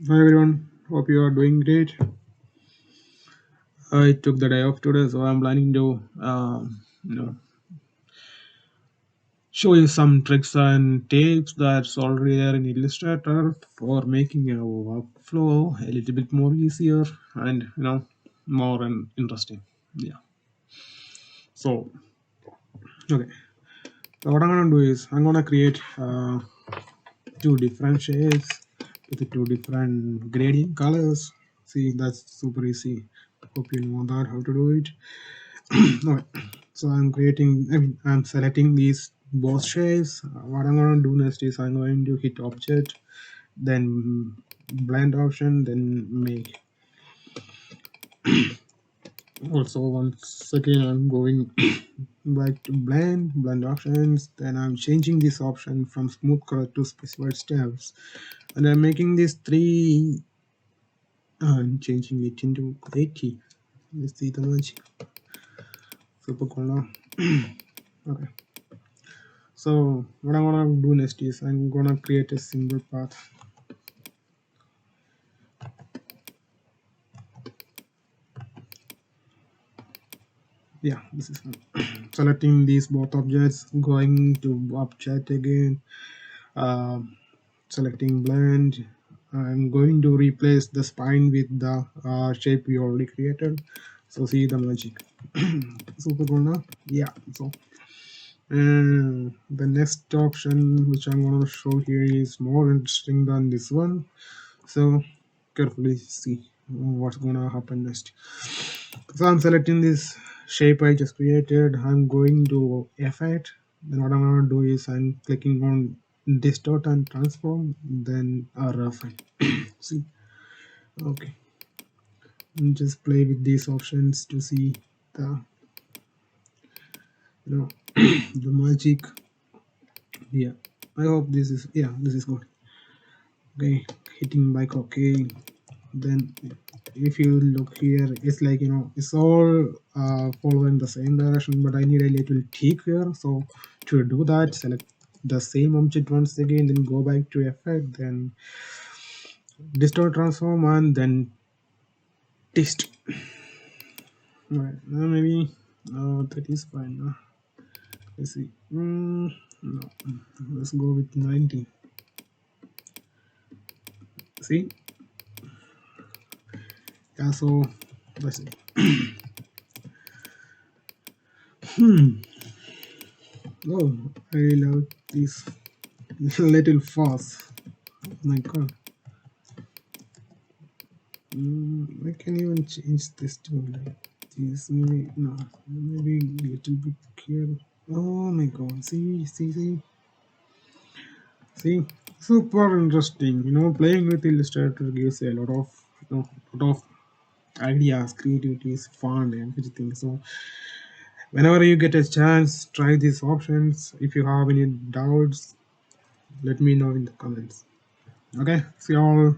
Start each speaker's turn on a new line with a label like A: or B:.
A: Hi everyone, hope you are doing great. I took the day off today, so I'm planning to you know show you some tricks and tips that's already there in Illustrator for making your workflow a little bit more easier and more interesting. Yeah. So okay, so what I'm gonna do is I'm gonna create two different shades with two different gradient colors. See, that's super easy. Hope you know that how to do it. Okay. So I'm selecting these both shapes. What I'm going to do next is I'm going to hit object, then blend option, then make. Also, once again, I'm going back to blend options, then I'm changing this option from smooth color to specified steps, and I'm making these three. I'm changing it into 80. Let's see the magic. Super cool now. Okay. So what I'm gonna do next is I'm gonna create a single path. Yeah, this is fine. Selecting these both objects, going to object again, selecting blend. I'm going to replace the spine with the shape we already created. So see the magic. Super cool now. Yeah. So the next option which I'm going to show here is more interesting than this one. So carefully see what's gonna happen next. So I'm selecting this shape I just created. I'm going to effect. Then what I'm gonna do is I'm clicking on distort and transform, then refine. See, okay. And just play with these options to see the the magic. Yeah, I hope this is good. Okay, hitting back. Okay, then if you look here, it's like it's all following the same direction, but I need a little tweak here. So to do that, select the same object once again, then go back to effect, then distort transform, and then test. Right now maybe that is fine. Let's see. No, let's go with 90. See, yeah, so let's see. Oh, I love this little fast. Oh my god. I can even change this to like this. Maybe no, maybe a little bit here. Oh my god! See. Super interesting. Playing with Illustrator gives a lot of lot of ideas, creativity is fun and everything. So whenever you get a chance, try these options. If you have any doubts, let me know in the comments. Okay, see you all.